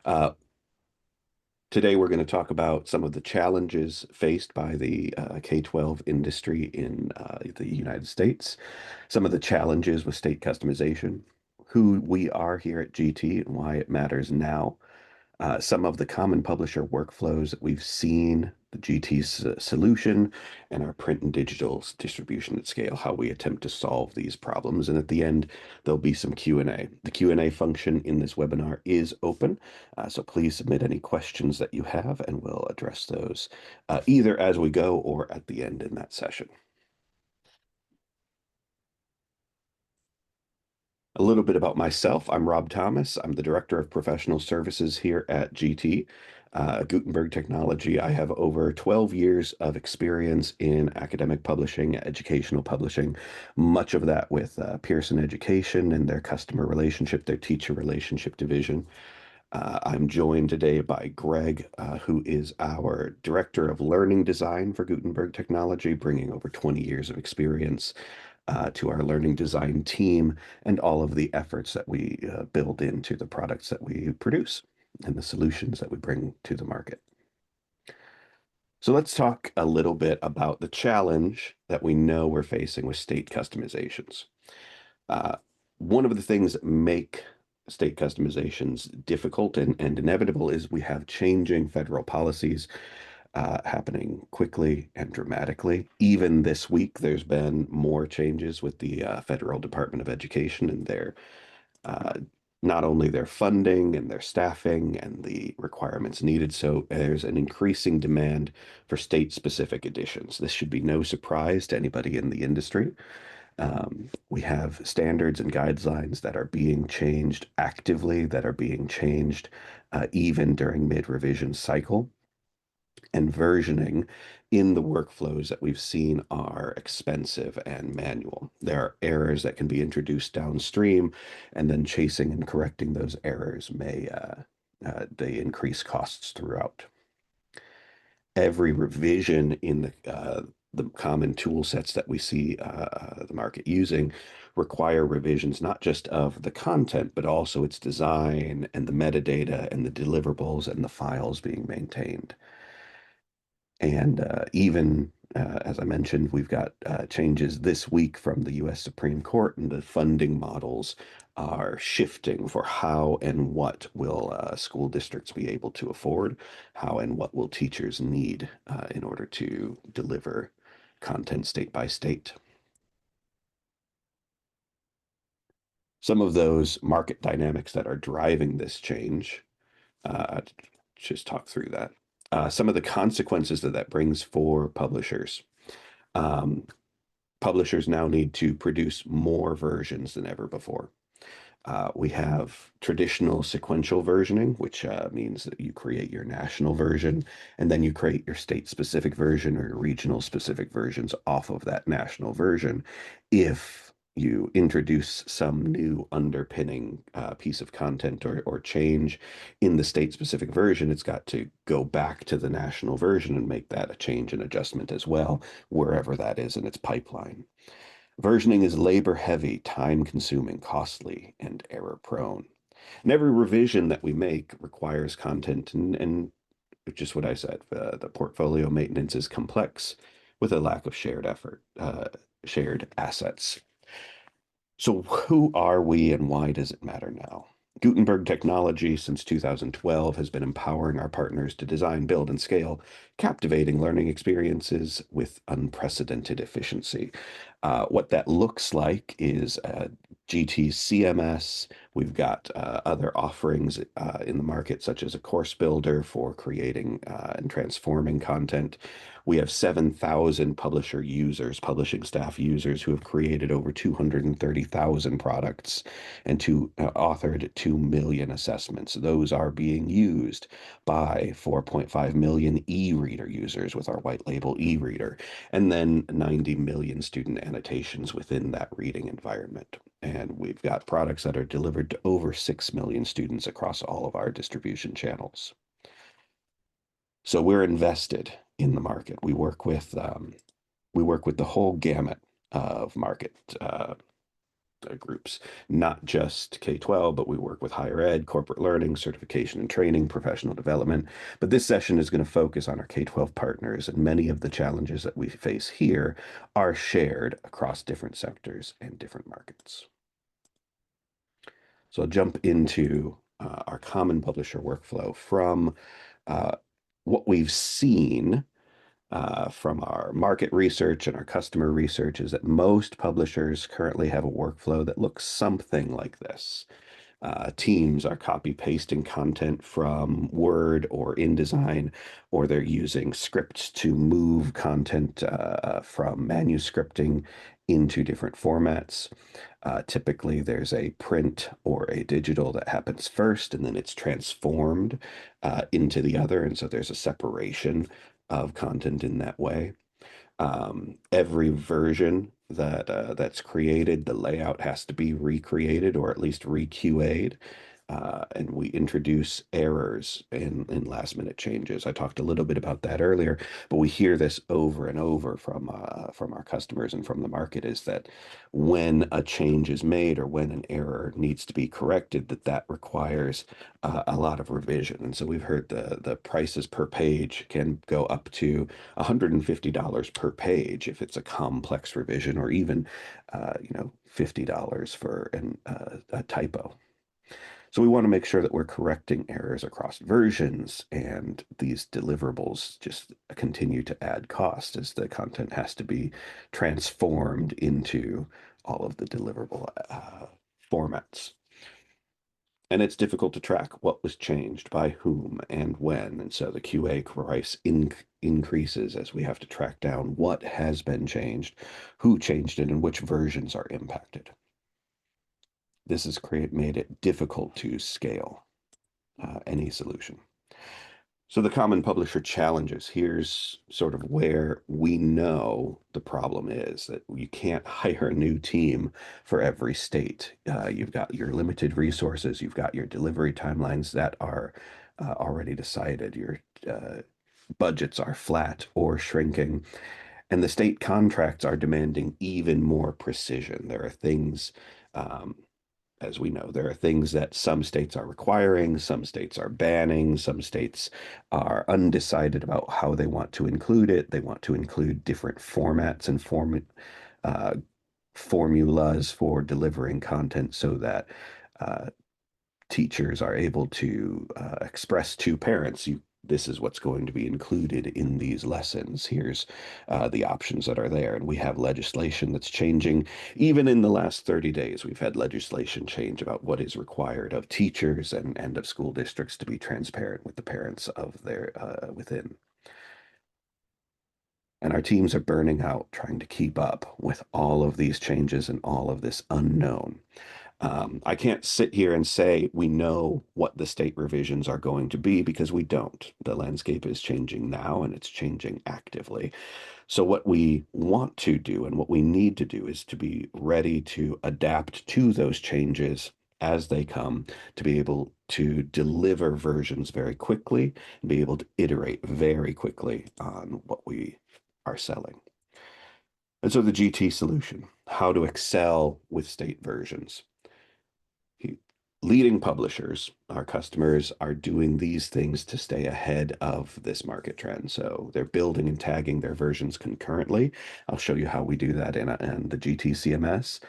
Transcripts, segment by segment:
Uh, Today, we're going to talk about some of the challenges faced by the K-12 industry in the United States, some of the challenges with state customization, who we are here at GT and why it matters now, some of the common publisher workflows that we've seen, the GT's solution, and our print and digital distribution at scale, how we attempt to solve these problems. And at the end, there'll be some Q&A. The Q&A function in this webinar is open, so please submit any questions that you have, and we'll address those either as we go or at the end in that session. A little bit about myself. I'm Rob Thomas. I'm the Director of Professional Services here at GT, Gutenberg Technology. I have over 12 years of experience in academic publishing, educational publishing, much of that with Pearson Education and their customer relationship, their teacher relationship division. I'm joined today by Greg, who is our Director of Learning Design for Gutenberg Technology, bringing over 20 years of experience to our learning design team and all of the efforts that we build into the products that we produce and the solutions that we bring to the market. So let's talk a little bit about the challenge that we know we're facing with state customizations. One of the things that make state customizations difficult and inevitable is we have changing federal policies happening quickly and dramatically. Even this week, there's been more changes with the Federal Department of Education and their uh, not only their funding and their staffing and the requirements needed. So there's an increasing demand for state-specific editions. This should be no surprise to anybody in the industry. We have standards and guidelines that are being changed actively, that are being changed even during mid-revision cycle. And versioning in the workflows that we've seen are expensive and manual. There are errors that can be introduced downstream, and then chasing and correcting those errors may they increase costs throughout. Every revision in the common tool sets that we see the market using require revisions not just of the content, but also its design and the metadata and the deliverables and the files being maintained. And even, as I mentioned, we've got changes this week from the U.S. Supreme Court, and the funding models are shifting for how and what will school districts be able to afford, how and what will teachers need in order to deliver content state by state. Some of those market dynamics that are driving this change, just talk through that. Some of the consequences that that brings for publishers. Um, Publishers now need to produce more versions than ever before. We have traditional sequential versioning, which means that you create your national version and then you create your state-specific version or your regional-specific versions off of that national version. If you introduce some new underpinning piece of content or change in the state-specific version, it's got to go back to the national version and make that a change and adjustment as well, wherever that is in its pipeline. Versioning is labor heavy, time consuming, costly, and error prone. And every revision that we make requires content, and just what I said, the portfolio maintenance is complex with a lack of shared effort, shared assets. So who are we and why does it matter now? Gutenberg Technology since 2012 has been empowering our partners to design, build, and scale captivating learning experiences with unprecedented efficiency. What that looks like is GT CMS. We've got other offerings in the market, such as a course builder for creating and transforming content. We have 7,000 publisher users, publishing staff users who have created over 230,000 products and authored 2 million assessments. Those are being used by 4.5 million e-reader users with our white label e-reader, and then 90 million student annotations within that reading environment. And we've got products that are delivered to over 6 million students across all of our distribution channels. So we're invested in the market. We work with the whole gamut of market groups, not just K-12, but we work with higher ed, corporate learning, certification and training, professional development. But this session is going to focus on our K-12 partners, and many of the challenges that we face here are shared across different sectors and different markets. So I'll jump into our common publisher workflow from uh, what we've seen from our market research and our customer research is that most publishers currently have a workflow that looks something like this. Teams are copy pasting content from Word or InDesign, or they're using scripts to move content from manuscripting into different formats. Typically, there's a print or a digital that happens first, and then it's transformed into the other. And so there's a separation of content in that way. Every version that's created, the layout has to be recreated or at least re-QA'd. And we introduce errors in last minute changes. I talked a little bit about that earlier, but we hear this over and over from our customers and from the market is that when a change is made or when an error needs to be corrected, that requires a lot of revision. And so we've heard the prices per page can go up to $150 per page if it's a complex revision, or even $50 for a typo. So we want to make sure that we're correcting errors across versions, and these deliverables just continue to add cost as the content has to be transformed into all of the deliverable formats. And it's difficult to track what was changed by whom and when. And so the QA price increases as we have to track down what has been changed, who changed it, and which versions are impacted. This has made it difficult to scale any solution. So the common publisher challenges, here's sort of where we know the problem is that you can't hire a new team for every state. You've got your limited resources, you've got your delivery timelines that are already decided, your budgets are flat or shrinking, and the state contracts are demanding even more precision. There are things as we know, there are things that some states are requiring, some states are banning, some states are undecided about how they want to include it. They want to include different formats and uh, formulas for delivering content so that uh, teachers are able to express to parents, this is what's going to be included in these lessons. Here's the options that are there. And we have legislation that's changing. Even in the last 30 days, we've had legislation change about what is required of teachers and of school districts to be transparent with the parents of their within. And our teams are burning out trying to keep up with all of these changes and all of this unknown. I can't sit here and say we know what the state revisions are going to be because we don't. The landscape is changing now and it's changing actively. So what we want to do and what we need to do is to be ready to adapt to those changes as they come, to be able to deliver versions very quickly and be able to iterate very quickly on what we are selling. And so the GT solution, how to excel with state versions. Leading publishers, our customers, are doing these things to stay ahead of this market trend. So they're building and tagging their versions concurrently. I'll show you how we do that in the GT CMS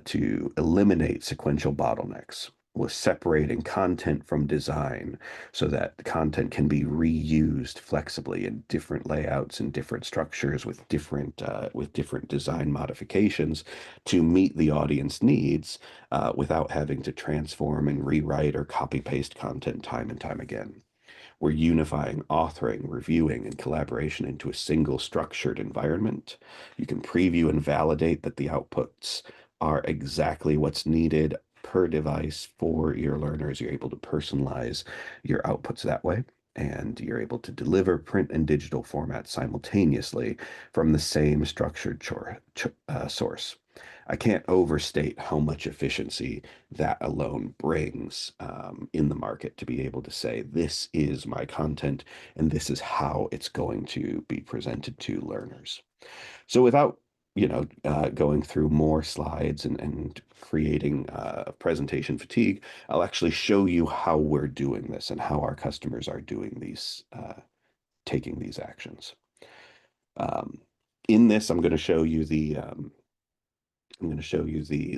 to eliminate sequential bottlenecks with separating content from design so that the content can be reused flexibly in different layouts and different structures with different design modifications to meet the audience needs without having to transform and rewrite or copy paste content time and time again. We're unifying authoring, reviewing, and collaboration into a single structured environment. You can preview and validate that the outputs are exactly what's needed per device for your learners. You're able to personalize your outputs that way, and you're able to deliver print and digital formats simultaneously from the same structured source. I can't overstate how much efficiency that alone brings in the market to be able to say, this is my content and this is how it's going to be presented to learners. So without going through more slides and creating presentation fatigue, I'll actually show you how we're doing this and how our customers are doing taking these actions. Um, in this, I'm going to show you the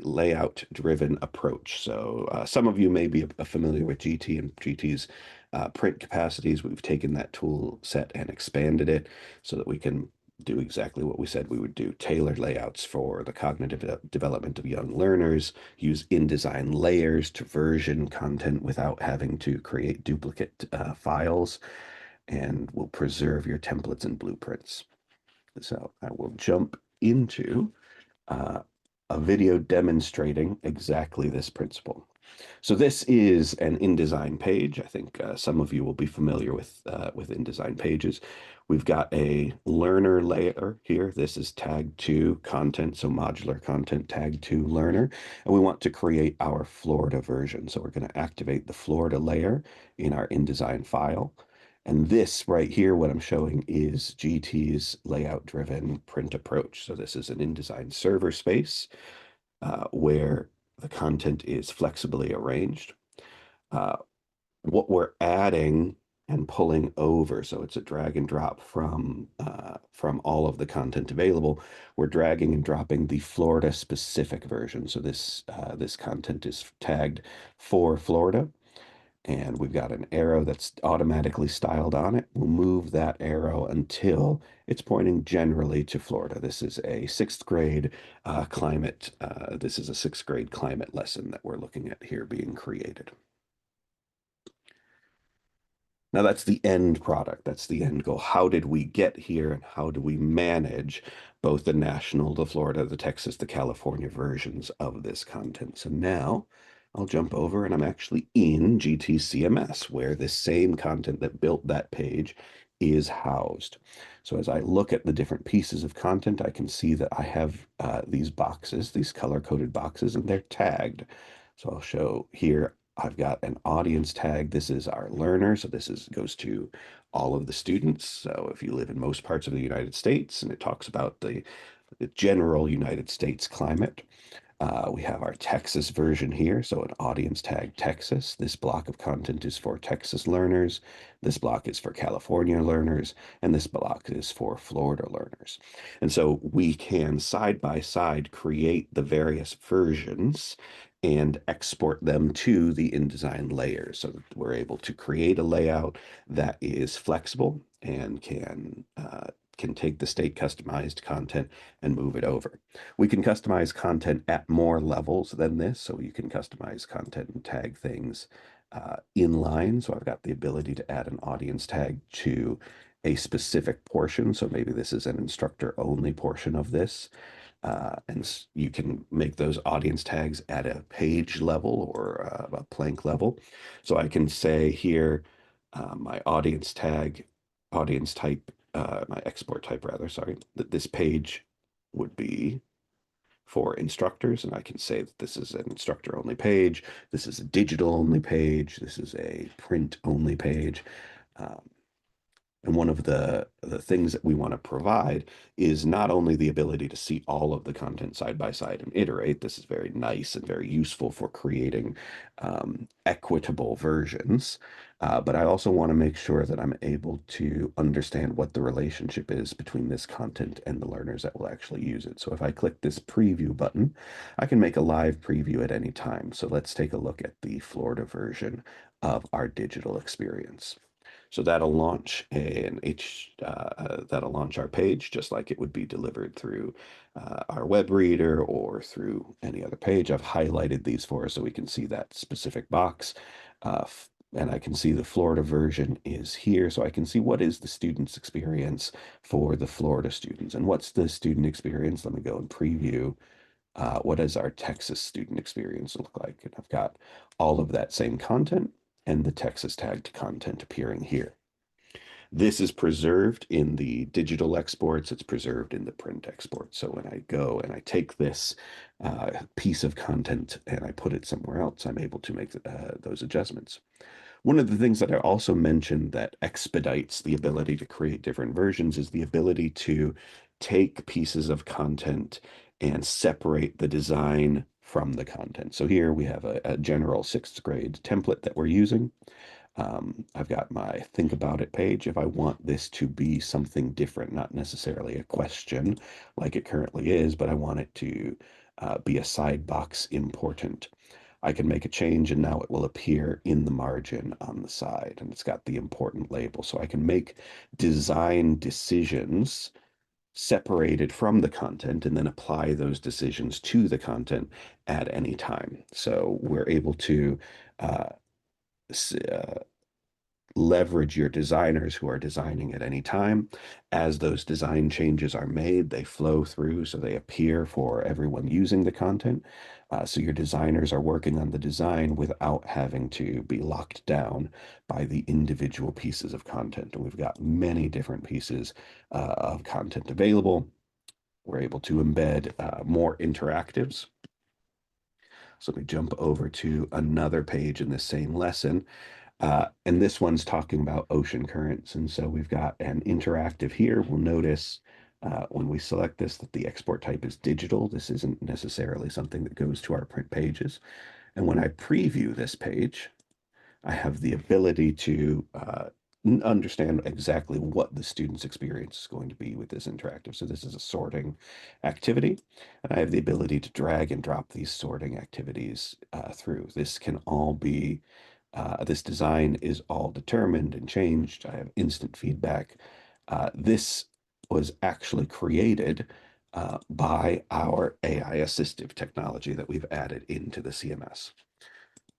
layout-driven approach. So some of you may be familiar with GT and GT's print capacities. We've taken that tool set and expanded it so that we can do exactly what we said we would do: tailor layouts for the cognitive development of young learners, use InDesign layers to version content without having to create duplicate files, and will preserve your templates and blueprints. So I will jump into uh, a video demonstrating exactly this principle. So this is an InDesign page. I think some of you will be familiar with InDesign pages. We've got a learner layer here. This is tagged to content, so modular content tagged to learner. And we want to create our Florida version. So we're going to activate the Florida layer in our InDesign file. And this right here, what I'm showing is GT's layout-driven print approach. So this is an InDesign server space where the content is flexibly arranged. Uh, what we're adding and pulling over, so it's a drag and drop from all of the content available. We're dragging and dropping the Florida specific version. So this content is tagged for Florida, and we've got an arrow that's automatically styled on it. We'll move that arrow until it's pointing generally to Florida. This is a sixth grade climate lesson that we're looking at here being created. Now that's the end product. That's the end goal. How did we get here and how do we manage both the national, the Florida, the Texas, the California versions of this content? So now I'll jump over and I'm actually in GTCMS where this same content that built that page is housed. So as I look at the different pieces of content, I can see that I have these boxes, these color-coded boxes, and they're tagged. So I'll show here I've got an audience tag. This is our learner. So goes to all of the students. So if you live in most parts of the United States, and it talks about the general United States climate. We have our Texas version here, so an audience tag Texas. This block of content is for Texas learners. This block is for California learners, and this block is for Florida learners. And so we can side by side create the various versions and export them to the InDesign layers so that we're able to create a layout that is flexible and can take the state customized content and move it over. We can customize content at more levels than this, so you can customize content and tag things inline. So I've got the ability to add an audience tag to a specific portion. So maybe this is an instructor only portion of this. And you can make those audience tags at a page level or a plank level. So I can say here, my audience tag, audience type, my export type rather, sorry, that this page would be for instructors. And I can say that this is an instructor only page. This is a digital only page. This is a print only page. Um, and one of the things that we want to provide is not only the ability to see all of the content side by side and iterate. This is very nice and very useful for creating equitable versions. But I also want to make sure that I'm able to understand what the relationship is between this content and the learners that will actually use it. So if I click this preview button, I can make a live preview at any time. So let's take a look at the Florida version of our digital experience. So that'll launch our page just like it would be delivered through our web reader or through any other page. I've highlighted these for us so we can see that specific box. And I can see the Florida version is here. So I can see what is the student's experience for the Florida students and what's the student experience. Let me go and preview. What does our Texas student experience look like? And I've got all of that same content and the Texas tagged content appearing here. This is preserved in the digital exports. It's preserved in the print export. So when I go and I take this piece of content and I put it somewhere else, I'm able to make those adjustments. One of the things that I also mentioned that expedites the ability to create different versions is the ability to take pieces of content and separate the design from the content. So here we have a general sixth grade template that we're using. I've got my think about it page. If I want this to be something different, not necessarily a question like it currently is, but I want it to be a side box important, I can make a change and now it will appear in the margin on the side and it's got the important label. So I can make design decisions separated from the content and then apply those decisions to the content at any time. So we're able to uh, leverage your designers who are designing at any time. As those design changes are made, they flow through so they appear for everyone using the content. So your designers are working on the design without having to be locked down by the individual pieces of content. And we've got many different pieces of content available. We're able to embed more interactives. So let me jump over to another page in the same lesson. And this one's talking about ocean currents. And so we've got an interactive here. We'll notice when we select this that the export type is digital. This isn't necessarily something that goes to our print pages. And when I preview this page, I have the ability to understand exactly what the student's experience is going to be with this interactive. So this is a sorting activity, and I have the ability to drag and drop these sorting activities through. This can all be, this design is all determined and changed. I have instant feedback. This was actually created by our AI assistive technology that we've added into the CMS.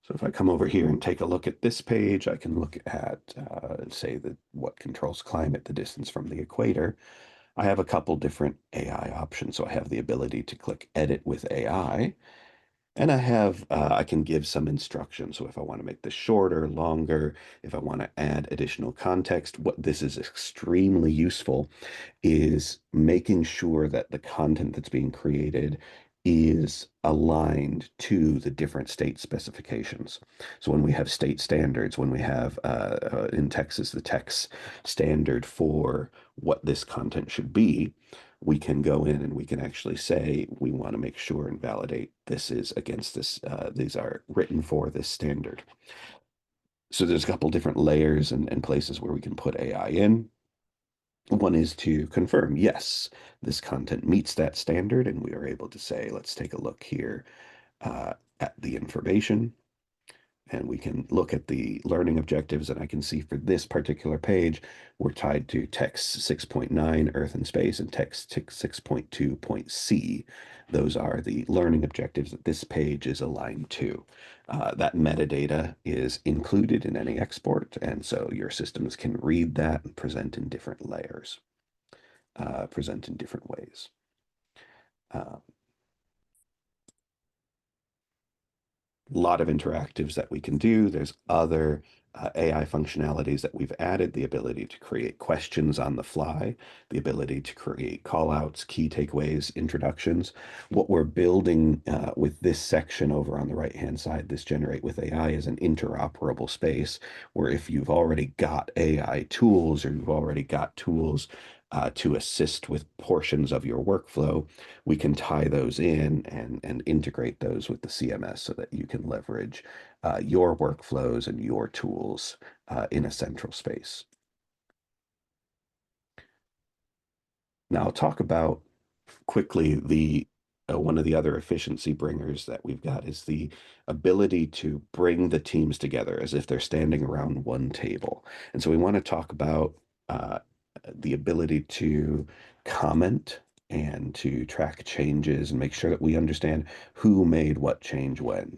So if I come over here and take a look at this page, I can look at, say, what controls climate, the distance from the equator. I have a couple different AI options. So I have the ability to click Edit with AI, and I can give some instructions. So if I want to make this shorter, longer, if I want to add additional context, what this is extremely useful is making sure that the content that's being created is aligned to the different state specifications. So when we have state standards, when we have in Texas the text standard for what this content should be, we can go in and we can actually say we want to make sure and validate this is against this. These are written for this standard. So there's a couple different layers and places where we can put AI in. One is to confirm, yes, this content meets that standard, and we are able to say, let's take a look here at the information, and we can look at the learning objectives, and I can see for this particular page, we're tied to text 6.9, Earth and Space, and text 6.2.c. Those are the learning objectives that this page is aligned to. That metadata is included in any export, and so your systems can read that and present in different layers, present in different ways. A lot of interactives that we can do. There's other AI functionalities that we've added, the ability to create questions on the fly, the ability to create callouts, key takeaways, introductions. What we're building with this section over on the right-hand side, this Generate with AI, is an interoperable space where if you've already got AI tools or you've already got tools to assist with portions of your workflow, we can tie those in and integrate those with the CMS so that you can leverage your workflows and your tools in a central space. Now I'll talk about quickly the one of the other efficiency bringers that we've got is the ability to bring the teams together as if they're standing around one table. And so we want to talk about the ability to comment and to track changes and make sure that we understand who made what change when.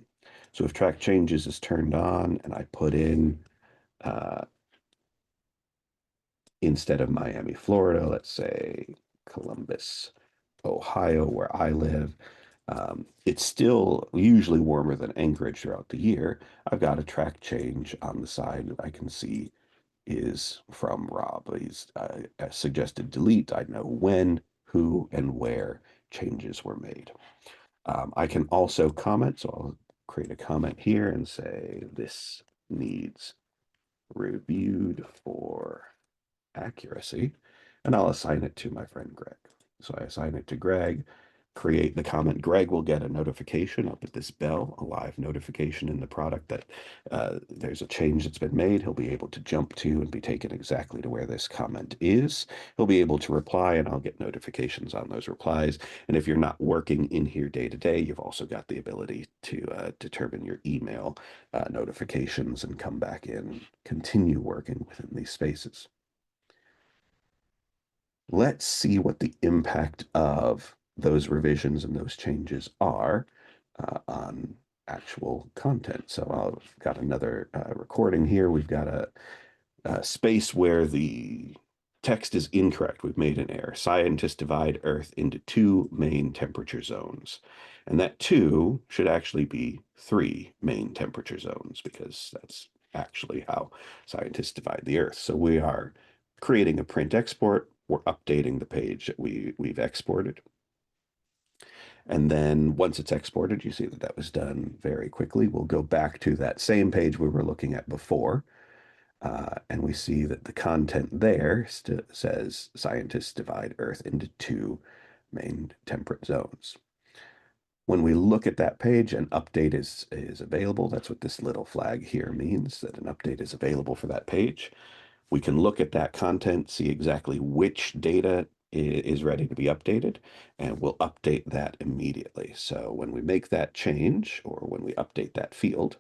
So if track changes is turned on and I put in instead of Miami, Florida, let's say Columbus, Ohio, where I live, it's still usually warmer than Anchorage throughout the year. I've got a track change on the side that I can see is from Rob. He's suggested delete. I know when, who, and where changes were made. I can also comment, so I'll create a comment here and say this needs reviewed for accuracy, and I'll assign it to my friend Greg. So I assign it to Greg, create the comment. Greg will get a notification up at this bell, a live notification in the product that there's a change that's been made. He'll be able to jump to and be taken exactly to where this comment is. He'll be able to reply, and I'll get notifications on those replies. And if you're not working in here day to day, you've also got the ability to determine your email notifications and come back in, continue working within these spaces. Let's see what the impact of those revisions and those changes are on actual content. So I've got another recording here. We've got a space where the text is incorrect. We've made an error. Scientists divide Earth into two main temperature zones. And that two should actually be three main temperature zones because that's actually how scientists divide the Earth. So we are creating a print export. We're updating the page that we've exported. And then once it's exported, you see that that was done very quickly. We'll go back to that same page we were looking at before. And we see that the content there says scientists divide Earth into two main temperate zones. When we look at that page, an update is available. That's what this little flag here means, that an update is available for that page. We can look at that content, see exactly which data is ready to be updated, and we'll update that immediately. So when we make that change, or when we update that field,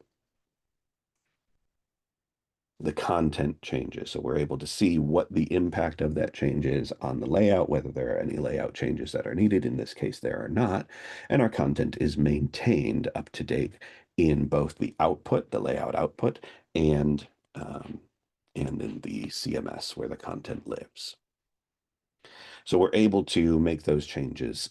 the content changes. So we're able to see what the impact of that change is on the layout, whether there are any layout changes that are needed. In this case, there are not. And our content is maintained up to date in both the output, the layout output, and in the CMS where the content lives. So we're able to make those changes,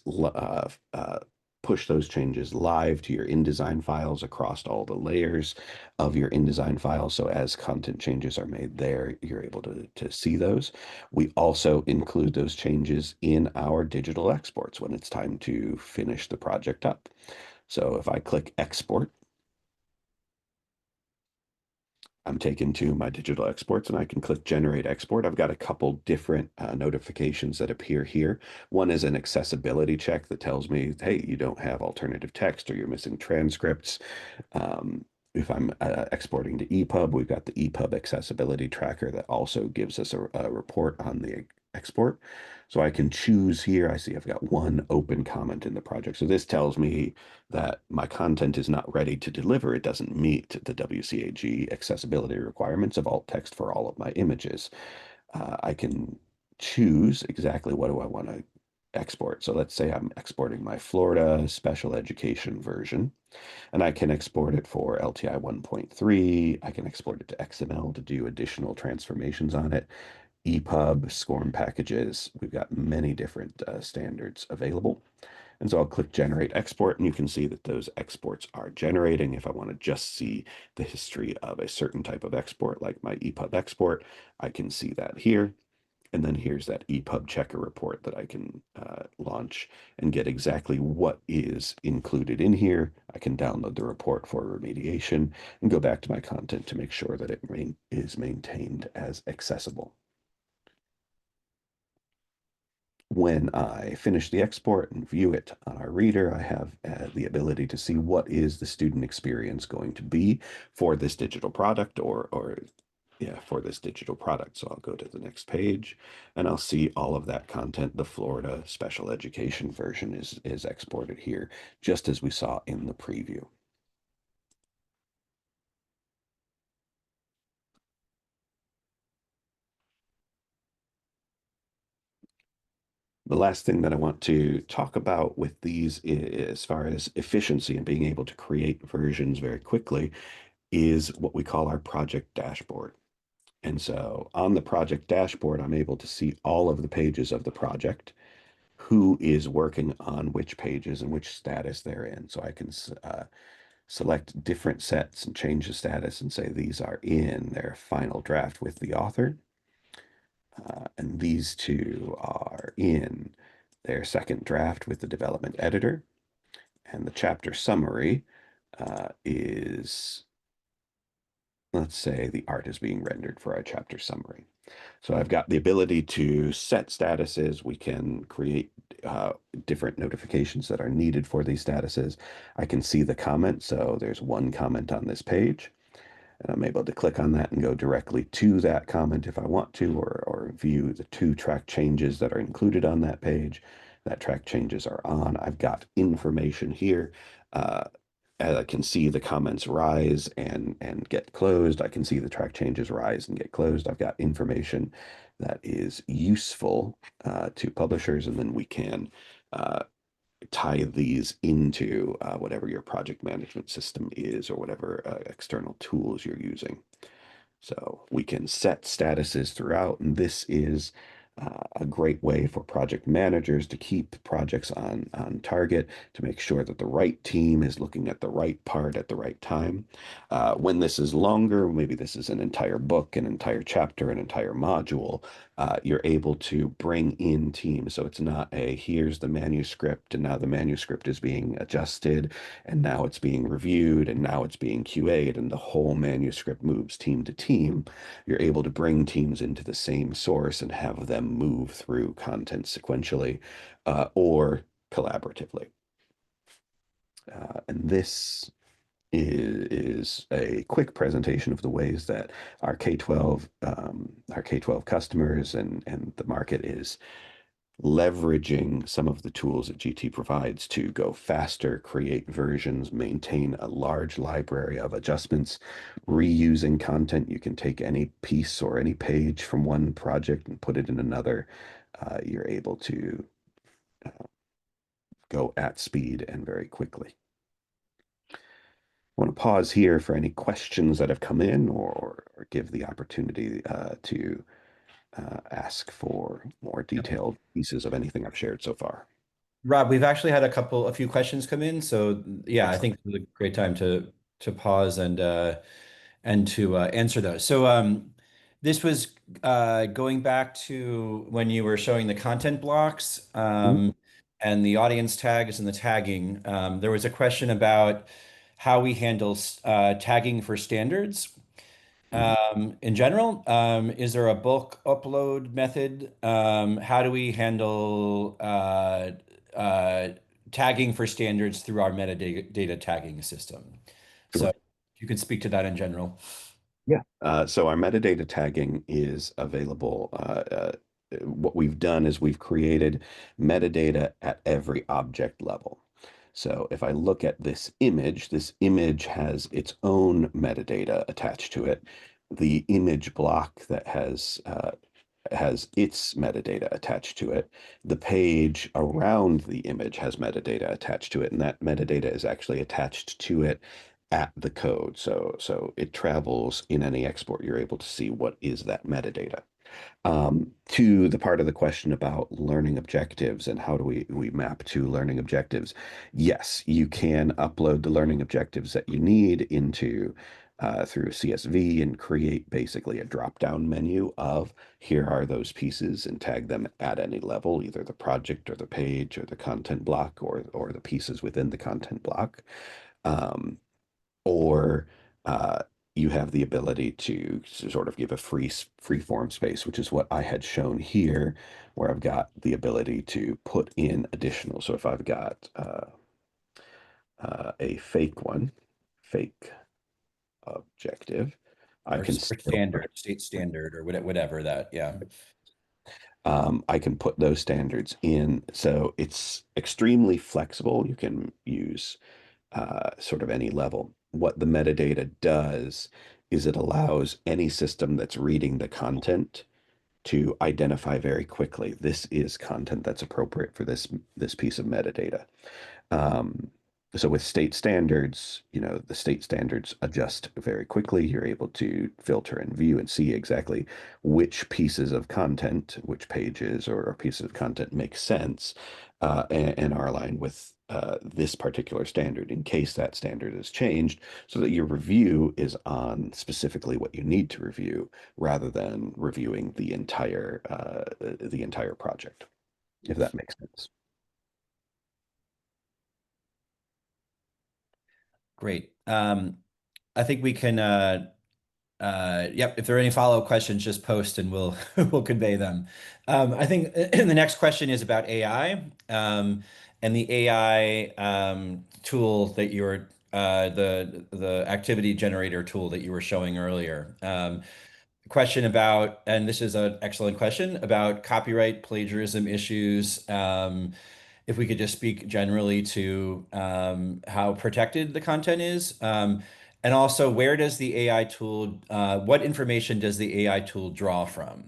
push those changes live to your InDesign files across all the layers of your InDesign files. So as content changes are made there, you're able to see those. We also include those changes in our digital exports when it's time to finish the project up. So if I click export, I'm taken to my digital exports and I can click generate export. I've got a couple different notifications that appear here. One is an accessibility check that tells me, hey, you don't have alternative text or you're missing transcripts. If I'm exporting to EPUB, we've got the EPUB accessibility tracker that also gives us a report on the export. So I can choose here. I see I've got one open comment in the project. So this tells me that my content is not ready to deliver. It doesn't meet the WCAG accessibility requirements of alt text for all of my images. I can choose exactly what do I want to export. So let's say I'm exporting my Florida special education version, and I can export it for LTI 1.3. I can export it to XML to do additional transformations on it. EPUB, SCORM packages. We've got many different standards available. And so I'll click generate export, and you can see that those exports are generating. If I want to just see the history of a certain type of export, like my EPUB export, I can see that here. And then here's that EPUB checker report that I can launch and get exactly what is included in here. I can download the report for remediation and go back to my content to make sure that it is maintained as accessible. When I finish the export and view it on our reader, I have the ability to see what is the student experience going to be for this digital product or yeah, for this digital product. So I'll go to the next page and I'll see all of that content. The Florida special education version is exported here, just as we saw in the preview. The last thing that I want to talk about with these, as far as efficiency and being able to create versions very quickly, is what we call our project dashboard. And so on the project dashboard, I'm able to see all of the pages of the project, who is working on which pages and which status they're in. So I can select different sets and change the status and say these are in their final draft with the author. And these two are in their second draft with the development editor. And the chapter summary is let's say the art is being rendered for our chapter summary. So I've got the ability to set statuses. We can create uh, different notifications that are needed for these statuses. I can see the comment. So there's one comment on this page, and I'm able to click on that and go directly to that comment if I want to, or view the two track changes that are included on that page. That track changes are on. I've got information here. Uh, as I can see the comments rise and get closed. I can see the track changes rise and get closed. I've got information that is useful to publishers, and then we can uh, tie these into whatever your project management system is or whatever external tools you're using. So we can set statuses throughout, and this is a great way for project managers to keep projects on target, to make sure that the right team is looking at the right part at the right time. When this is longer, maybe this is an entire book, an entire chapter, an entire module, you're able to bring in teams. So it's not a here's the manuscript, and now the manuscript is being adjusted, and now it's being reviewed, and now it's being QA'd, and the whole manuscript moves team to team. You're able to bring teams into the same source and have them move through content sequentially or collaboratively. And this is a quick presentation of the ways that our K12 customers and the market is leveraging some of the tools that GT provides to go faster, create versions, maintain a large library of adjustments, reusing content. You can take any piece or any page from one project and put it in another. You're able to uh, go at speed and very quickly. I want to pause here for any questions that have come in or give the opportunity to ask for more detailed pieces of anything I've shared so far. Rob, we've actually had a few questions come in. So yeah, I Excellent. think it's a great time to pause and to answer those. So this was going back to when you were showing the content blocks and the audience tags and the tagging. There was a question about how we handle tagging for standards. Mhm. In general, is there a bulk upload method? How do we handle uh, tagging for standards through our metadata tagging system? So Sure. you could speak to that in general. Yeah. So our metadata tagging is available. What we've done is we've created metadata at every object level. So if I look at this image has its own metadata attached to it. The image block that has its metadata attached to it. The page around the image has metadata attached to it, and that metadata is actually attached to it at the code. So it travels in any export. You're able to see what is that metadata. To the part of the question about learning objectives and how do we map to learning objectives, yes, you can upload the learning objectives that you need into through CSV and create basically a drop-down menu of here are those pieces and tag them at any level, either the project or the page or the content block or the pieces within the content block. Um, or uh, you have the ability to sort of give a free form space, which is what I had shown here, where I've got the ability to put in additional. So if I've got a fake one, fake objective, I can Or still standard, state standard, or whatever that, yeah. I can put those standards in. So it's extremely flexible. You can use sort of any level. What the metadata does is it allows any system that's reading the content to identify very quickly this is content that's appropriate for this piece of metadata. Um, so with state standards, the state standards adjust very quickly. You're able to filter and view and see exactly which pieces of content, which pages or pieces of content make sense and are aligned with this particular standard in case that standard is changed, so that your review is on specifically what you need to review rather than reviewing the entire project, if that makes sense. Great. I think we can Yep, if there are any follow-up questions, just post and we'll we'll convey them. I think the next question is about AI, and the AI tool that you were the activity generator tool that you were showing earlier. Question about, and this is an excellent question about copyright plagiarism issues. If we could just speak generally to how protected the content is. And also, where does the AI tool, what information does the AI tool draw from?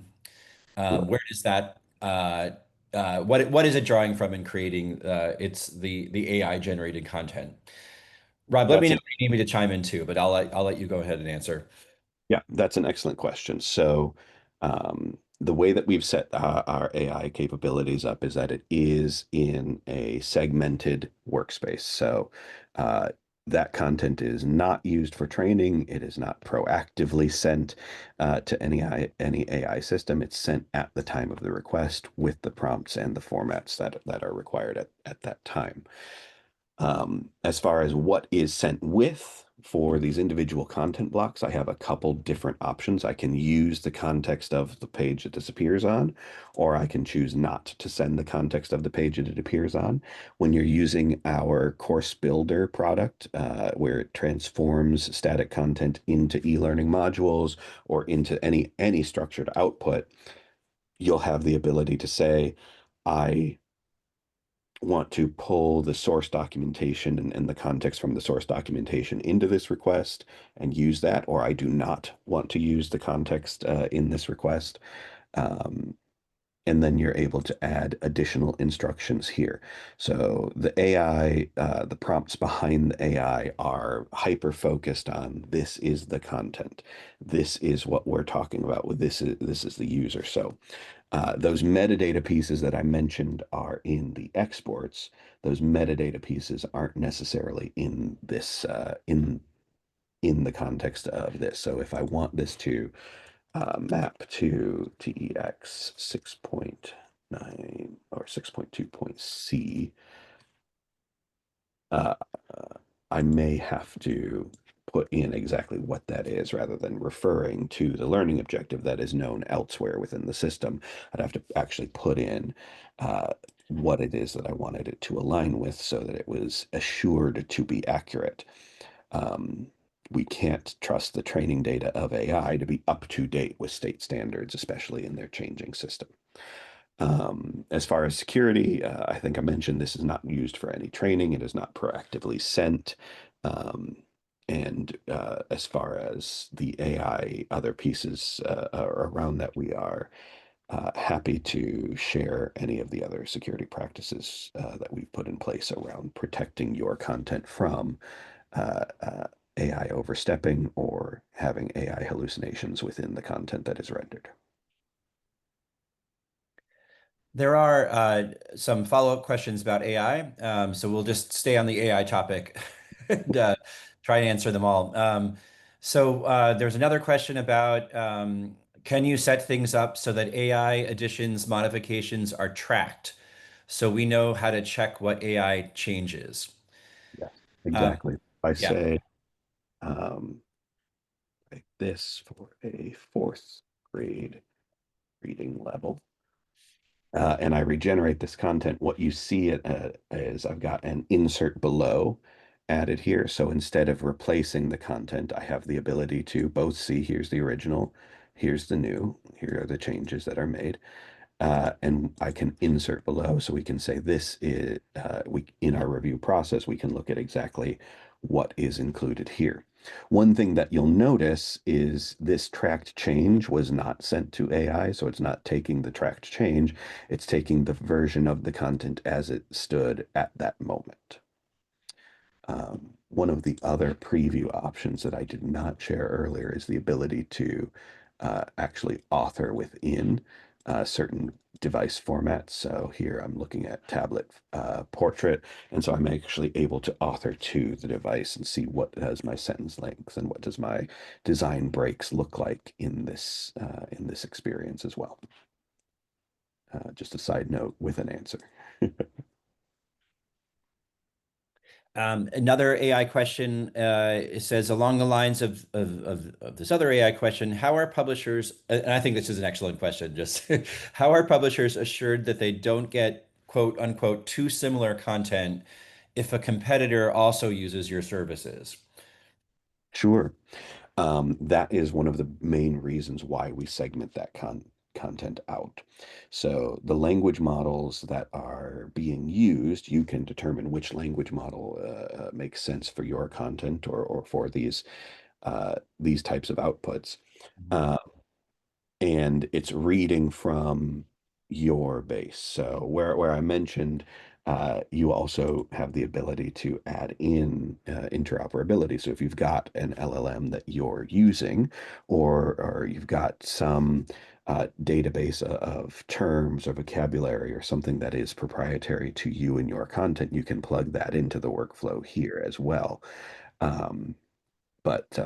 Right. Where does that, what is it drawing from in creating the AI generated content? Rob, let me That's know an if you need me to chime in too, but I'll let you go ahead and answer. Yeah, that's an excellent question. So, the way that we've set our AI capabilities up is that it is in a segmented workspace. So, uh, that content is not used for training. It is not proactively sent to any AI system. It's sent at the time of the request with the prompts and the formats that are required at that time. As far as what is sent with for these individual content blocks, I have a couple different options. I can use the context of the page that this appears on, or I can choose not to send the context of the page that it appears on. When you're using our course builder product, where it transforms static content into e-learning modules or into any structured output, you'll have the ability to say, I want to pull the source documentation and the context from the source documentation into this request and use that, or I do not want to use the context in this request. Um, and then you're able to add additional instructions here. So the AI, the prompts behind the AI are hyper focused on this is the content. This is what we're talking about with this is the user. So those metadata pieces that I mentioned are in the exports. Those metadata pieces aren't necessarily in this in the context of this. So if I want this to map to TEX 6.9 or 6.2.c, uh, I may have to put in exactly what that is rather than referring to the learning objective that is known elsewhere within the system. I'd have to actually put in uh, what it is that I wanted it to align with so that it was assured to be accurate. Um, we can't trust the training data of AI to be up to date with state standards, especially in their changing system. As far as security, I think I mentioned this is not used for any training. It is not proactively sent. Um, and as far as the AI, other pieces around that, we are happy to share any of the other security practices that we've put in place around protecting your content from uh, uh, AI overstepping or having AI hallucinations within the content that is rendered. There are some follow-up questions about AI, so we'll just stay on the AI topic and try and answer them all. There's another question about can you set things up so that AI additions, modifications are tracked so we know how to check what AI changes? Yes, Um, exactly. I yeah. say um, like this for a fourth grade reading level. And I regenerate this content. What you see it is I've got an insert below added here. So instead of replacing the content, I have the ability to both see here's the original, here's the new, here are the changes that are made. And I can insert below so we can say this is we in our review process we can look at exactly what is included here. One thing that you'll notice is this tracked change was not sent to AI, so it's not taking the tracked change, it's taking the version of the content as it stood at that moment. One of the other preview options that I did not share earlier is the ability to actually author within certain device formats. So here I'm looking at tablet portrait, and so I'm actually able to author to the device and see what does my sentence length and what does my design breaks look like in this experience as well. Just a side note with an answer. Another AI question, it says along the lines of this other AI question, how are publishers, and I think this is an excellent question, just how are publishers assured that they don't get quote unquote too similar content if a competitor also uses your services? Sure. That is one of the main reasons why we segment that content out. So the language models that are being used, you can determine which language model makes sense for your content or for these types of outputs. Mhm. Uh, and it's reading from your base. So where I mentioned you also have the ability to add in interoperability. So if you've got an LLM that you're using, or you've got some database of terms or vocabulary or something that is proprietary to you and your content, you can plug that into the workflow here as well. Um, but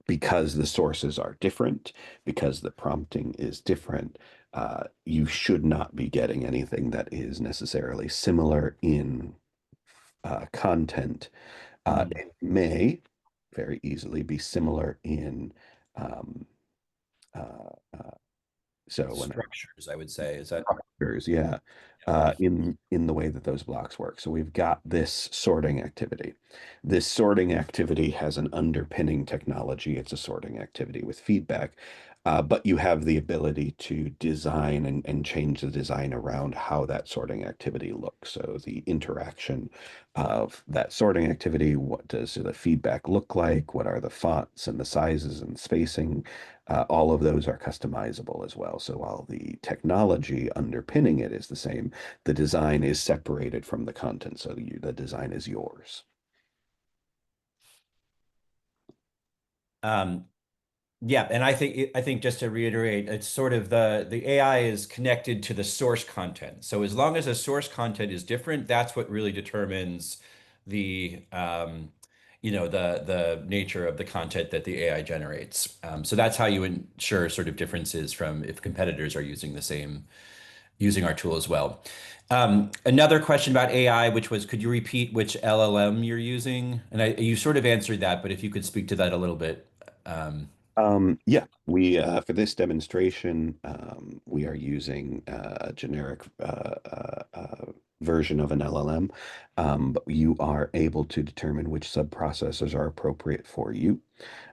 because the sources are different, because the prompting is different, you should not be getting anything that is necessarily similar in content. Mhm. It may very easily be similar in um, uh, uh, so when Structures, I would say. Is that? structures, yeah, in the way that those blocks work. So we've got this sorting activity. This sorting activity has an underpinning technology. It's a sorting activity with feedback, but you have the ability to design and change the design around how that sorting activity looks. So the interaction of that sorting activity, what does the feedback look like? What are the fonts and the sizes and spacing? All of those are customizable as well. So while the technology underpinning it is the same, the design is separated from the content. So the design is yours. Um, Yeah, and I think just to reiterate, it's sort of the AI is connected to the source content. So as long as the source content is different, that's what really determines the the nature of the content that the AI generates. So that's how you ensure sort of differences from if competitors are using our tool as well. Another question about AI, which was, could you repeat which LLM you're using? And you sort of answered that, but if you could speak to that a little bit. Yeah, we for this demonstration, we are using a generic version of an LLM, but you are able to determine which subprocessors are appropriate for you.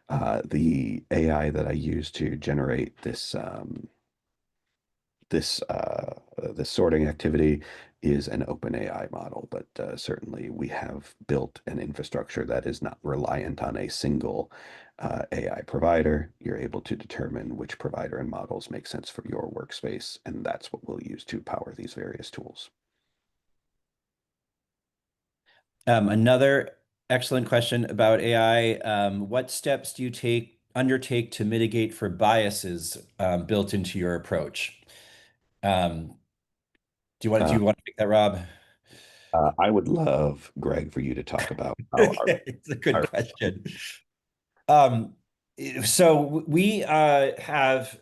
The AI that I use to generate this sorting activity is an open AI model, but certainly we have built an infrastructure that is not reliant on a single AI provider. You're able to determine which provider and models make sense for your workspace, and that's what we'll use to power these various tools. Another excellent question about AI. What steps do you undertake to mitigate for biases built into your approach? Um, do Uh, you want to take that, Rob? I would love, Greg, for you to talk about how Okay, it's a good our question. Um, so we have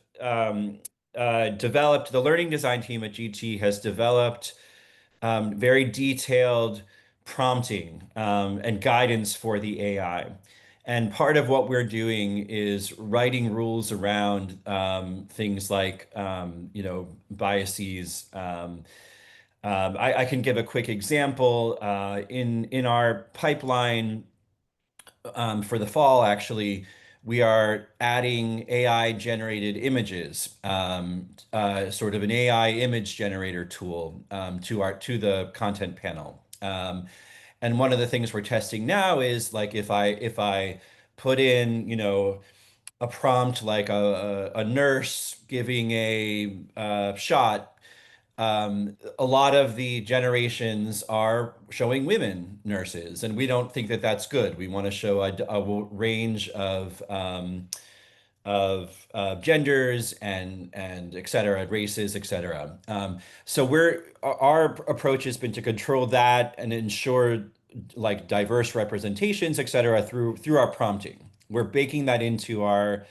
developed, the learning design team at GT has developed very detailed prompting and guidance for the AI. And part of what we're doing is writing rules around things like, biases. I can give a quick example. In our pipeline for the fall, actually, we are adding AI generated images, sort of an AI image generator tool to the content panel. And one of the things we're testing now is like if I put in, a prompt like a nurse giving a shot, a lot of the generations are showing women nurses, and we don't think that that's good. We want to show a range of genders and et cetera, races, et cetera. So our approach has been to control that and ensure like diverse representations, et cetera, through our prompting. We're baking that into our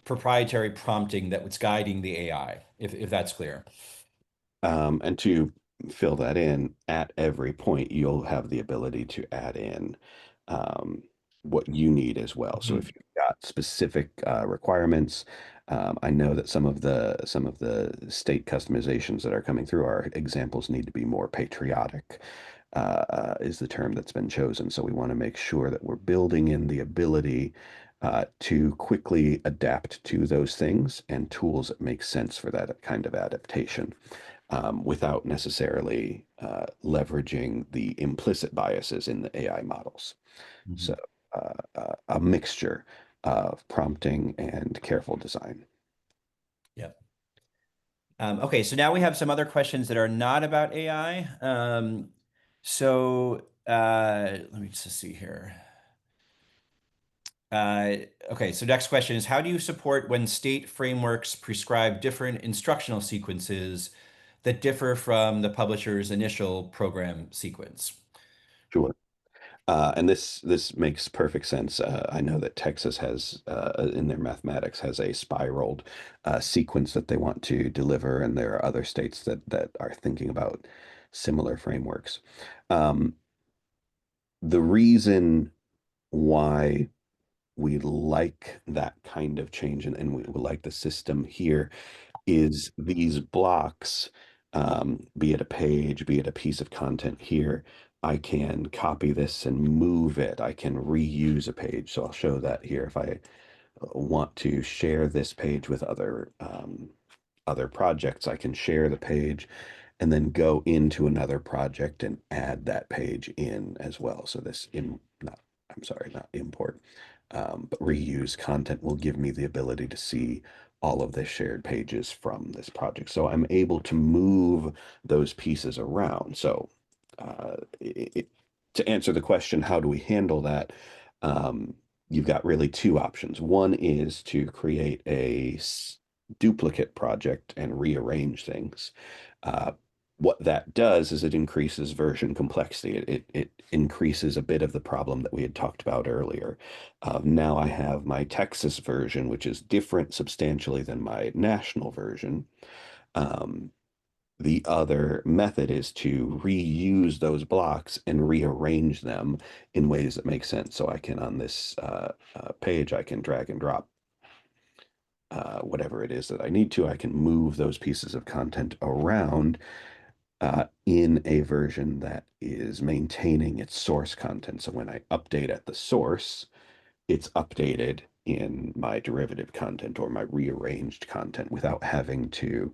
proprietary prompting that was guiding the AI, if that's clear. and to fill that in at every point, you'll have the ability to add in um, what you need as well. So if Mhm. you've got specific requirements, I know that some of the state customizations that are coming through our examples need to be more patriotic, is the term that's been chosen. So we want to make sure that we're building in the ability to quickly adapt to those things and tools that make sense for that kind of adaptation without necessarily leveraging the implicit biases in the AI models. So, Mhm. a mixture of prompting and careful design. Yeah. Okay, so now we have some other questions that are not about AI. Let me just see here. Uh, okay, so next question is, how do you support when state frameworks prescribe different instructional sequences that differ from the publisher's initial program sequence? Sure. And this makes perfect sense. I know that Texas has in their mathematics has a spiraled sequence that they want to deliver, and there are other states that are thinking about similar frameworks. Um, the reason why we like that kind of change and we like the system here is these blocks, be it a page, be it a piece of content here, I can copy this and move it. I can reuse a page. So I'll show that here. If I want to share this page with other projects, I can share the page and then go into another project and add that page in as well. So this in not I'm sorry, not import, but reuse content will give me the ability to see all of the shared pages from this project. So I'm able to move those pieces around. So to answer the question, how do we handle that? Um, you've got really two options. One is to create a duplicate project and rearrange things. Uh, what that does is it increases version complexity. It increases a bit of the problem that we had talked about earlier. Now I have my Texas version, which is different substantially than my national version. Um, the other method is to reuse those blocks and rearrange them in ways that make sense. So I can, on this page, I can drag and drop whatever it is that I need to. I can move those pieces of content around in a version that is maintaining its source content. So when I update at the source, it's updated in my derivative content or my rearranged content without having to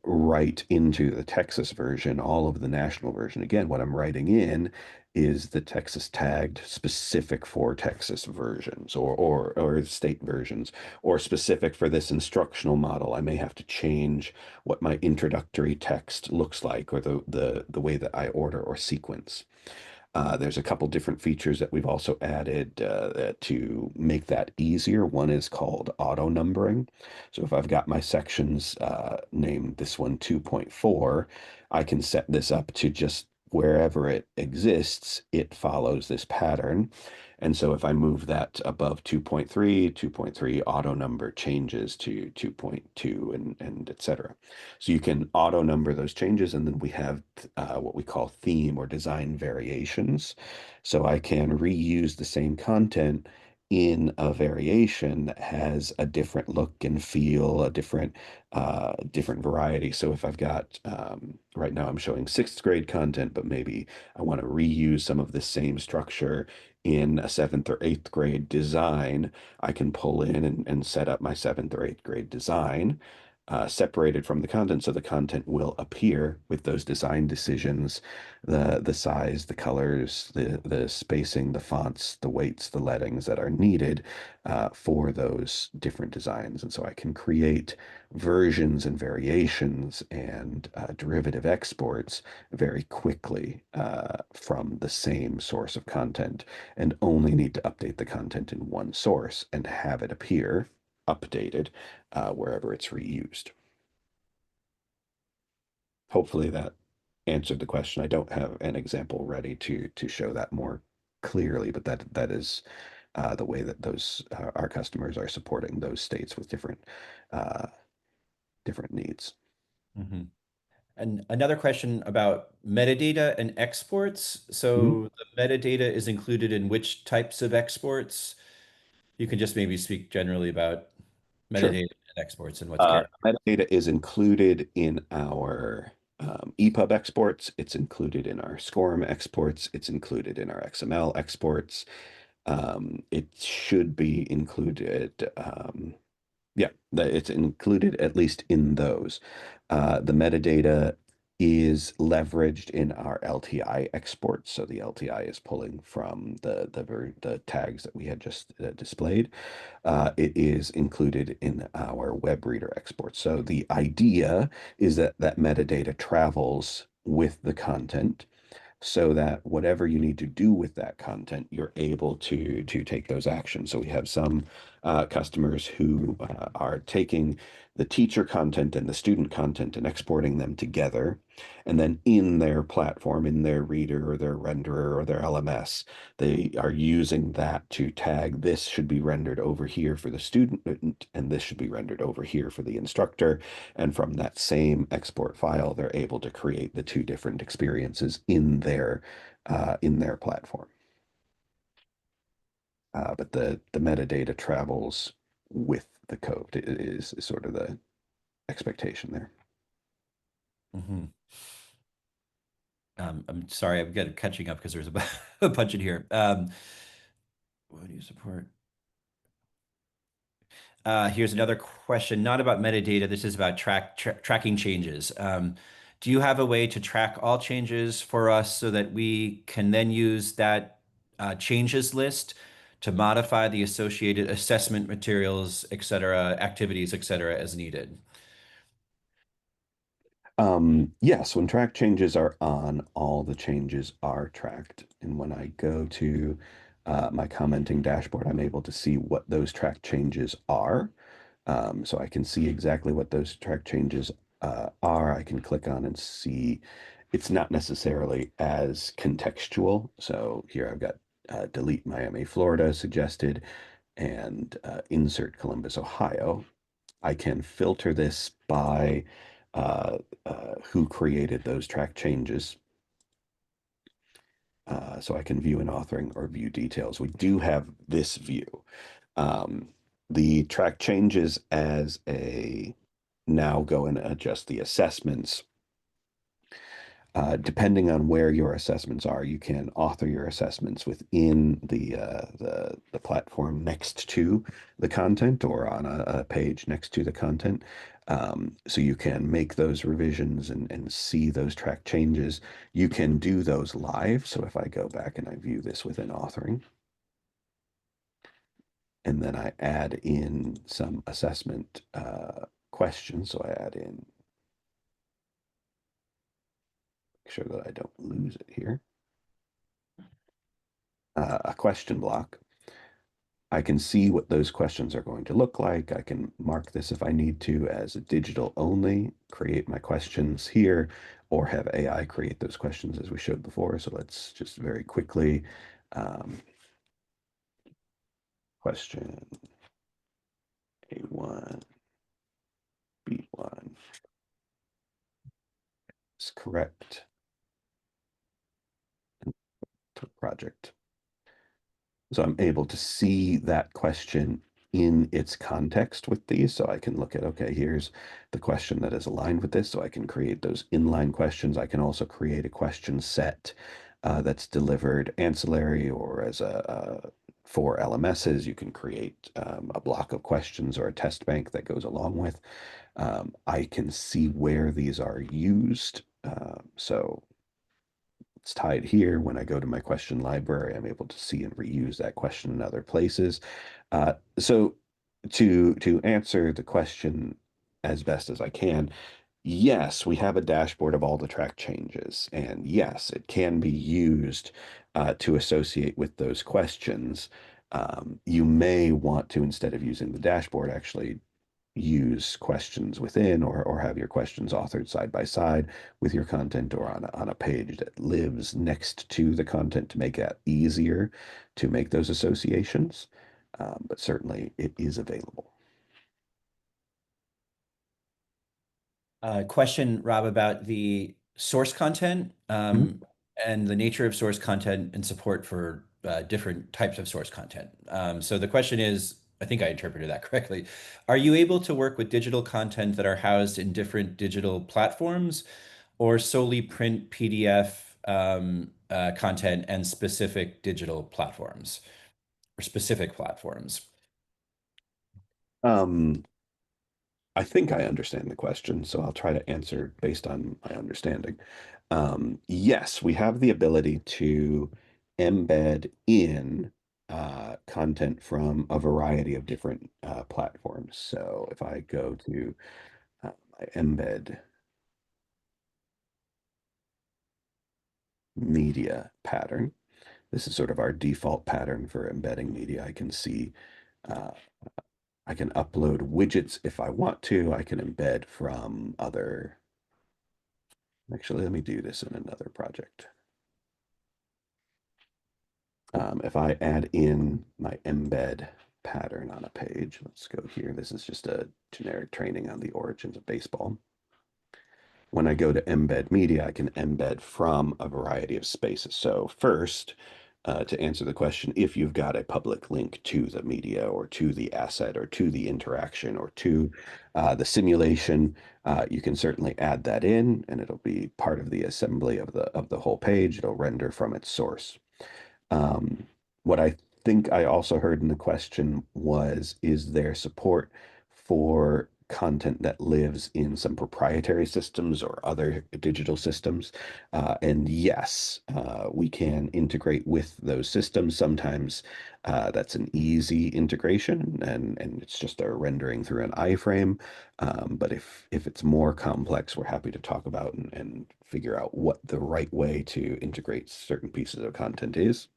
write into the Texas version all of the national version. Again, what I'm writing in is the Texas tagged specific for Texas versions or state versions or specific for this instructional model. I may have to change what my introductory text looks like or the way that I order or sequence. There's a couple different features that we've also added to make that easier. One is called auto numbering. So if I've got my sections named this one 2.4, I can set this up to just wherever it exists, it follows this pattern. And so if I move that above 2.3, auto number changes to 2.2 and et cetera. So you can auto number those changes, and then we have what we call theme or design variations. So I can reuse the same content in a variation that has a different look and feel, a different variety. So if I've got right now I'm showing sixth grade content, but maybe I want to reuse some of the same structure in a seventh or eighth grade design, I can pull in and set up my seventh or eighth grade design separated from the content, so the content will appear with those design decisions, the size, the colors, the spacing, the fonts, the weights, the lettings that are needed for those different designs. And so I can create versions and variations and derivative exports very quickly from the same source of content and only need to update the content in one source and have it appear updated wherever it's reused. Hopefully that answered the question. I don't have an example ready to show that more clearly, but that is the way that those our customers are supporting those states with uh, different needs. Mhm. And another question about metadata and exports. Mhm. So the metadata is included in which types of exports? You can just maybe speak generally about Sure. metadata and exports and what's carried. Metadata is included in our EPUB exports. It's included in our SCORM exports. It's included in our XML exports. It should be included. Yeah, it's included at least in those. The metadata is leveraged in our LTI exports. So the LTI is pulling from the tags that we had just displayed. It is included in our web reader exports. So the idea is that that metadata travels with the content so that whatever you need to do with that content, you're able to take those actions. So we have some customers who are taking the teacher content and the student content and exporting them together, and then in their platform, in their reader or their renderer or their LMS, they are using that to tag this should be rendered over here for the student, and this should be rendered over here for the instructor. And from that same export file, they're able to create the two different experiences in their platform. But the metadata travels with the code is sort of the expectation there. Mhm. I'm sorry, I'm getting catching up because there's a bunch in here. What do you support? Here's another question, not about metadata. This is about tracking changes. Do you have a way to track all changes for us so that we can then use that changes list to modify the associated assessment materials, et cetera, activities, et cetera, as needed? Yes, when track changes are on, all the changes are tracked. And when I go to my commenting dashboard, I'm able to see what those track changes are. So I can see exactly what those track changes are. I can click on and see it's not necessarily as contextual. So here I've got delete Miami, Florida suggested and insert Columbus, Ohio. I can filter this by who created those track changes. So I can view an authoring or view details. We do have this view. Um, the track changes as a now go and adjust the assessments. Depending on where your assessments are, you can author your assessments within the platform next to the content or on a page next to the content. So you can make those revisions and see those track changes. You can do those live. So if I go back and I view this within authoring, and then I add in some assessment questions. So I add in, make sure that I don't lose it here, a question block. I can see what those questions are going to look like. I can mark this if I need to as a digital only, create my questions here, or have AI create those questions as we showed before. So let's just very quickly, um, question A1, B1 is correct to project. So I'm able to see that question in its context with these. So I can look at, okay, here's the question that is aligned with this. So I can create those inline questions. I can also create a question set that's delivered ancillary or as for LMSs. You can create a block of questions or a test bank that goes along with. I can see where these are used. So it's tied here. When I go to my question library, I'm able to see and reuse that question in other places. So to answer the question as best as I can, yes, we have a dashboard of all the track changes, and yes, it can be used to associate with those questions. You may want to, instead of using the dashboard, actually use questions within or have your questions authored side by side with your content or on a page that lives next to the content to make it easier to make those associations. But certainly it is available. Question, Rob, about the source content and the nature of source content and support for different types of source content. So the question is, I think I interpreted that correctly. Are you able to work with digital content that are housed in different digital platforms or solely print PDF content and specific digital platforms or specific platforms? Um, I think I understand the question, so I'll try to answer based on my understanding. Yes, we have the ability to embed in content from a variety of different platforms. So if I go to my embed media pattern, this is sort of our default pattern for embedding media. I can see uh, I can upload widgets if I want to. I can embed from other. Actually, let me do this in another project. If I add in my embed pattern on a page, let's go here. This is just a generic training on the origins of baseball. When I go to embed media, I can embed from a variety of spaces. So first, to answer the question, if you've got a public link to the media or to the asset or to the interaction or to the simulation, you can certainly add that in and it'll be part of the assembly of the whole page. It'll render from its source. Um, what I think I also heard in the question was, is there support for content that lives in some proprietary systems or other digital systems? And yes, we can integrate with those systems. Sometimes that's an easy integration and it's just a rendering through an iframe. But if it's more complex, we're happy to talk about and figure out what the right way to integrate certain pieces of content is.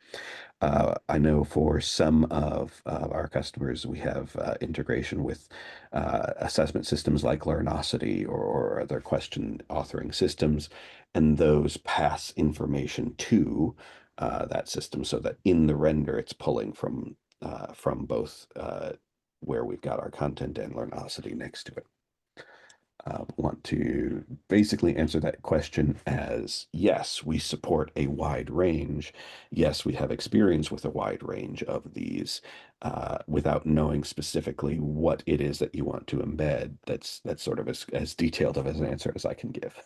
I know for some of our customers, we have integration with assessment systems like Learnosity or other question authoring systems, and those pass information to that system so that in the render it's pulling from both where we've got our content and Learnosity next to it. Want to basically answer that question as yes, we support a wide range. Yes, we have experience with a wide range of these without knowing specifically what it is that you want to embed. That's sort of as detailed of an answer as I can give.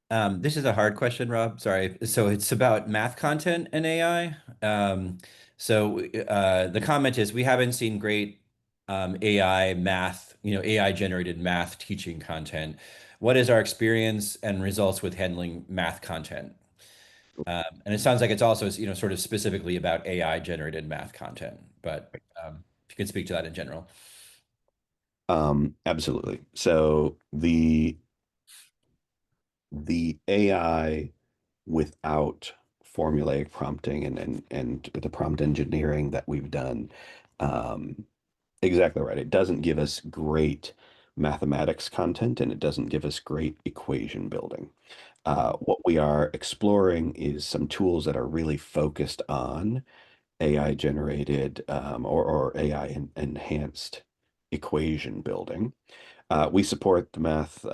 This is a hard question, Rob. Sorry. So it's about math content and AI. The comment is we haven't seen great AI math, AI generated math teaching content. What is our experience and results with handling math content? And it sounds like it's also, sort of specifically about AI generated math content, but if you could speak to that in general. Absolutely. So the AI without formulaic prompting and the prompt engineering that we've done, um, exactly right. It doesn't give us great mathematics content and it doesn't give us great equation building. What we are exploring is some tools that are really focused on AI generated or AI enhanced equation building. We support the Math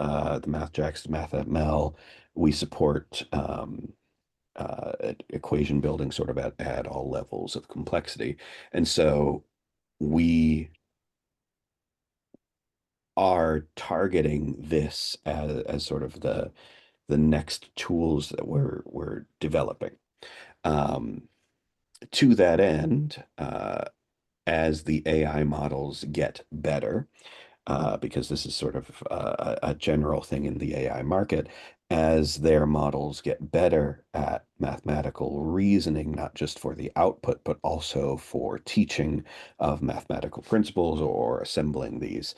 Jacks, MathML. We support equation building sort of at all levels of complexity. And so we are targeting this as sort of the next tools that we're developing. Um, to that end, as the AI models get better, because this is sort of a general thing in the AI market. As their models get better at mathematical reasoning, not just for the output, but also for teaching of mathematical principles or assembling these,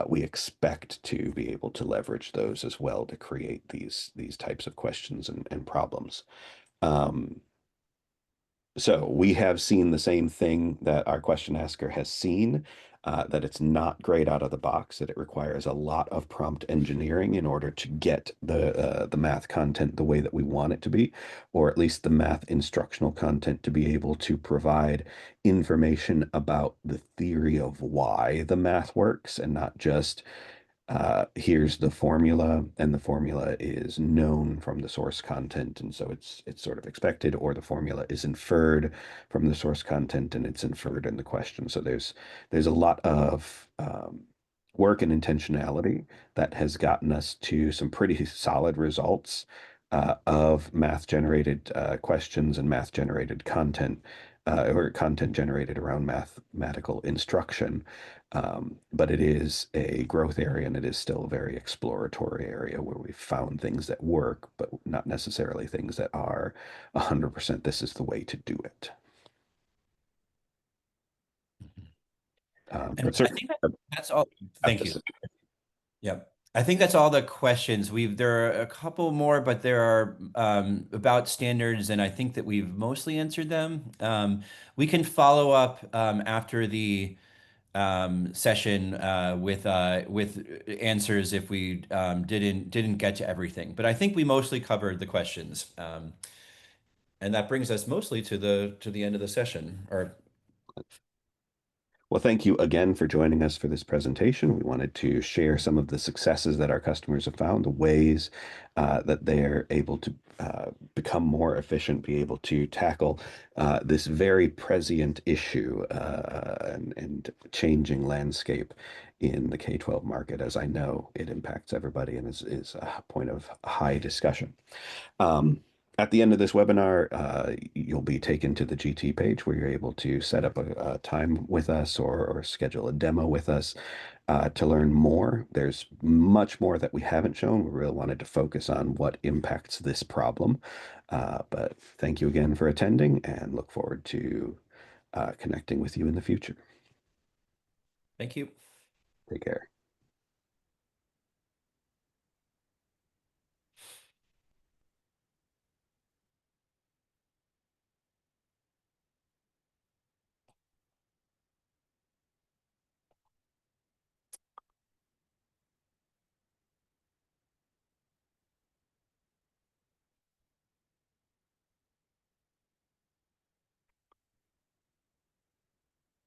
we expect to be able to leverage those as well to create these types of questions and problems. Um, so we have seen the same thing that our question asker has seen. that it's not great out of the box, that it requires a lot of prompt engineering in order to get the math content the way that we want it to be, or at least the math instructional content to be able to provide information about the theory of why the math works and not just here's the formula, and the formula is known from the source content, and so it's sort of expected, or the formula is inferred from the source content, and it's inferred in the question. So there's a lot of work and intentionality that has gotten us to some pretty solid results of math generated questions and math generated content. Or content generated around mathematical instruction, but it is a growth area and it is still a very exploratory area where we've found things that work, but not necessarily things that are 100% this is the way to do it. And But I certainly, think that's all. Thank you. emphasis. Yep. I think that's all the questions. There are a couple more, but there are about standards, and I think that we've mostly answered them. We can follow up after the session with answers if we didn't get to everything. But I think we mostly covered the questions, and that brings us mostly to the end of the session. Or Well, thank you again for joining us for this presentation. We wanted to share some of the successes that our customers have found, the ways that they're able to become more efficient, be able to tackle this very prescient issue and changing landscape in the K-12 market, as I know it impacts everybody and is a point of high discussion. Um, at the end of this webinar, you'll be taken to the GT page where you're able to set up a time with us or schedule a demo with us to learn more. There's much more that we haven't shown. We really wanted to focus on what impacts this problem. But thank you again for attending and look forward to connecting with you in the future. thank you. Take care.